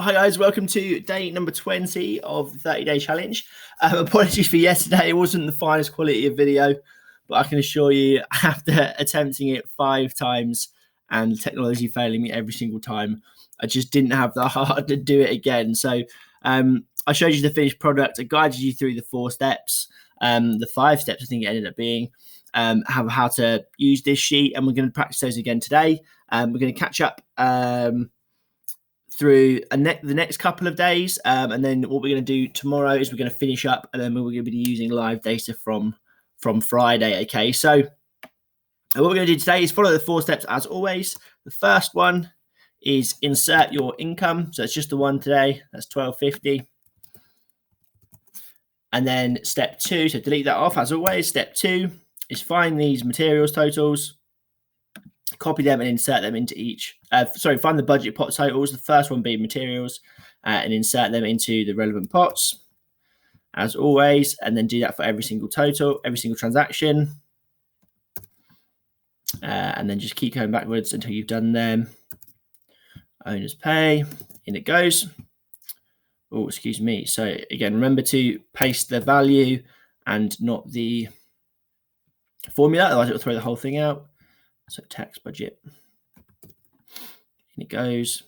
Hi guys, welcome to day number 20 of the 30-day challenge. Apologies for yesterday, it wasn't the finest quality of video, but I can assure you after attempting it 5 times and technology failing me every single time, I just didn't have the heart to do it again. So I showed you the finished product, I guided you through the 4 steps, the 5 steps I think it ended up being, how to use this sheet, and we're going to practice those again today. We're going to catch up through the next couple of days, and then what we're going to do tomorrow is we're going to finish up, and then we're going to be using live data from Friday. Okay, so what we're going to do today is follow the 4 steps as always. The first one is insert your income, so it's just the one today, that's $12.50. And then step 2, so delete that off as always. Step 2 is find these materials totals, copy them and insert them into each, find the budget pot totals, the first one being materials, and insert them into the relevant pots as always, and then do that for every single total, every single transaction, and then just keep going backwards until you've done them. Owners pay, in it goes. Oh, excuse me. So again, remember to paste the value and not the formula, otherwise it will throw the whole thing out. So tax budget, in it goes.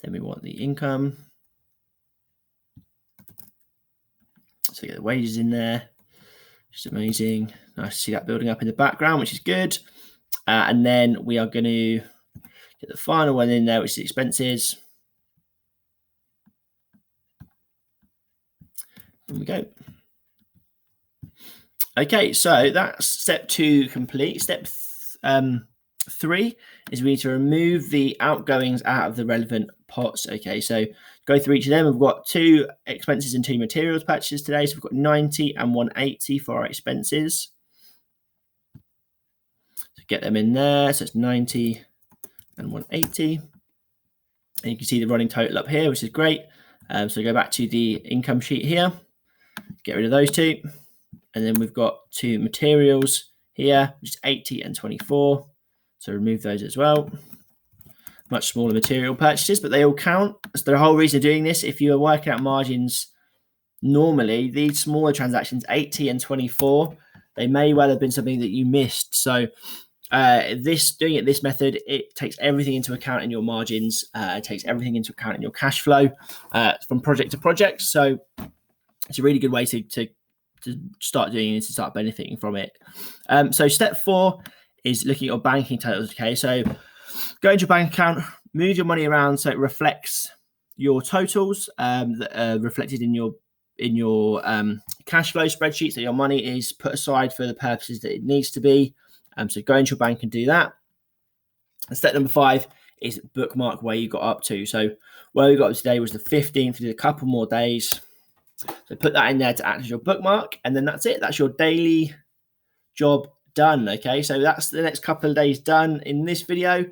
Then we want the income. So get the wages in there, just amazing. Nice to see that building up in the background, which is good. And then we are going to get the final one in there, which is expenses. There we go. Okay, so that's step 2 complete. Step 3 is we need to remove the outgoings out of the relevant pots. Okay, so go through each of them. We've got 2 expenses and 2 materials purchases today. So we've got 90 and 180 for our expenses. So get them in there. So it's 90 and 180. And you can see the running total up here, which is great. So go back to the income sheet here. Get rid of those 2. And then we've got 2 materials here, which is 80 and 24. So remove those as well. Much smaller material purchases, but they all count. So the whole reason of doing this, if you are working out margins normally, these smaller transactions, 80 and 24, they may well have been something that you missed. So doing it this method, it takes everything into account in your margins. It takes everything into account in your cash flow from project to project. So it's a really good way to start doing it, to start benefiting from it. So step 4 is looking at your banking totals. Okay, so go into your bank account, move your money around so it reflects your totals that are reflected in your cash flow spreadsheet. So your money is put aside for the purposes that it needs to be. So go into your bank and do that. And step number 5 is bookmark where you got up to. So where we got up today was the 15th. We did a couple more days. So put that in there to act as your bookmark, and then that's it. That's your daily job done. Okay, so that's the next couple of days done in this video.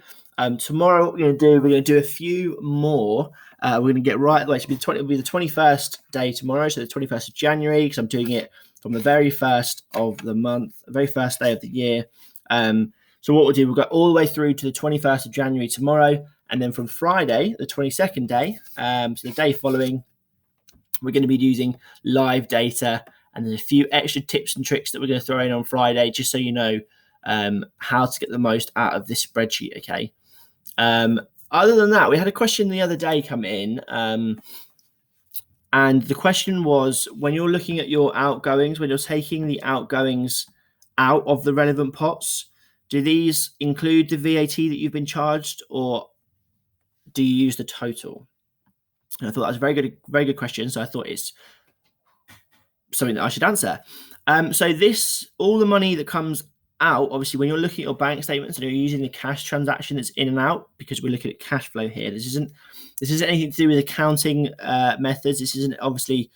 Tomorrow, what we're going to do a few more. We're going to get right away. It'll be the 21st day tomorrow, so the 21st of January, because I'm doing it from the very first of the month, the very first day of the year. So what we'll do, we'll go all the way through to the 21st of January tomorrow, and then from Friday, the 22nd day, so the day following, we're going to be using live data, and there's a few extra tips and tricks that we're going to throw in on Friday, just so you know how to get the most out of this spreadsheet. Okay. Other than that, we had a question the other day come in, and the question was, when you're looking at your outgoings, when you're taking the outgoings out of the relevant pots, do these include the VAT that you've been charged, or do you use the total? And I thought that was a very good question. So I thought it's something that I should answer. So all the money that comes out, obviously, when you're looking at your bank statements and you're using the cash transaction that's in and out, because we're looking at cash flow here. This isn't anything to do with accounting methods. This isn't obviously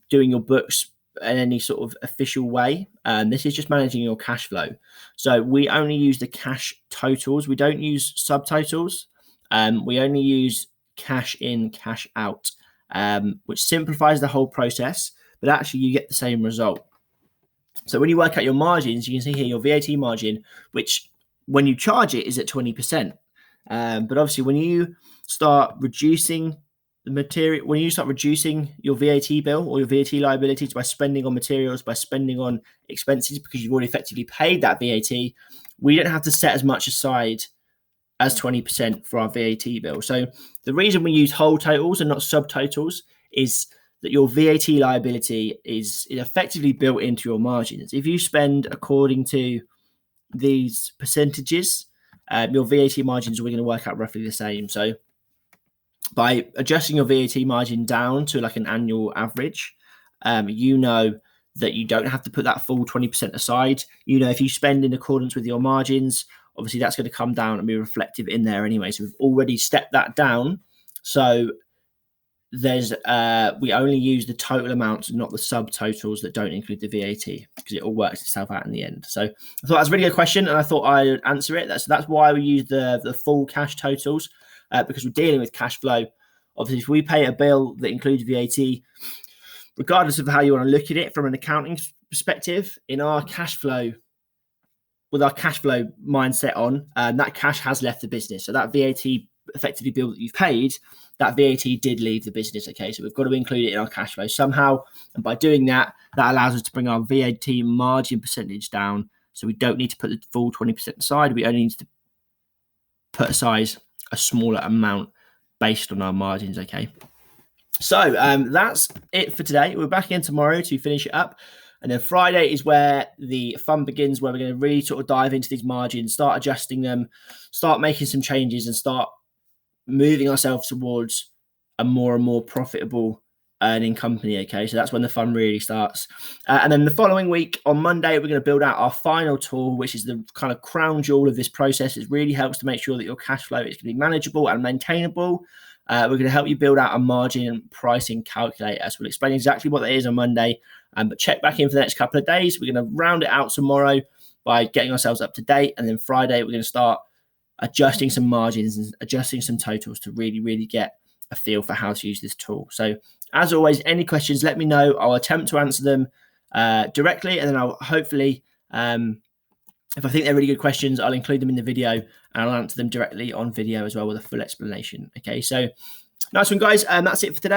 doing your books in any sort of official way. This is just managing your cash flow. So we only use the cash totals. We don't use subtotals. We only use cash in, cash out, which simplifies the whole process, but actually you get the same result. So when you work out your margins, you can see here your VAT margin, which when you charge it is at 20%. But obviously when you start reducing the material, when you start reducing your VAT bill or your VAT liabilities by spending on materials, by spending on expenses, because you've already effectively paid that VAT, we don't have to set as much aside as 20% for our VAT bill. So the reason we use whole totals and not subtotals is that your VAT liability is effectively built into your margins. If you spend according to these percentages, your VAT margins are going to work out roughly the same. So by adjusting your VAT margin down to like an annual average, you know that you don't have to put that full 20% aside. You know, if you spend in accordance with your margins, obviously that's going to come down and be reflective in there anyway. So we've already stepped that down. So there's we only use the total amounts, not the subtotals that don't include the VAT, because it all works itself out in the end. So I thought that was a really good question, and I thought I'd answer it. That's why we use the full cash totals, because we're dealing with cash flow. Obviously, if we pay a bill that includes VAT, regardless of how you want to look at it from an accounting perspective, in our cash flow, with our cash flow mindset on, that cash has left the business. So that VAT effectively bill that you've paid, that VAT did leave the business. Okay, so we've got to include it in our cash flow somehow. And by doing that, that allows us to bring our VAT margin percentage down. So we don't need to put the full 20% aside. We only need to put aside a smaller amount based on our margins. Okay. So that's it for today. We're back again tomorrow to finish it up. And then Friday is where the fun begins, where we're going to really sort of dive into these margins, start adjusting them, start making some changes, and start moving ourselves towards a more and more profitable earning company. Okay, so that's when the fun really starts. And then the following week on Monday, we're going to build out our final tool, which is the kind of crown jewel of this process. It really helps to make sure that your cash flow is going to be manageable and maintainable. We're going to help you build out a margin and pricing calculator. So we'll explain exactly what that is on Monday. But check back in for the next couple of days. We're going to round it out tomorrow by getting ourselves up to date. And then Friday, we're going to start adjusting some margins and adjusting some totals to really, really get a feel for how to use this tool. So as always, any questions, let me know. I'll attempt to answer them directly. And then I'll hopefully, if I think they're really good questions, I'll include them in the video and I'll answer them directly on video as well with a full explanation. Okay, so nice one, guys. That's it for today.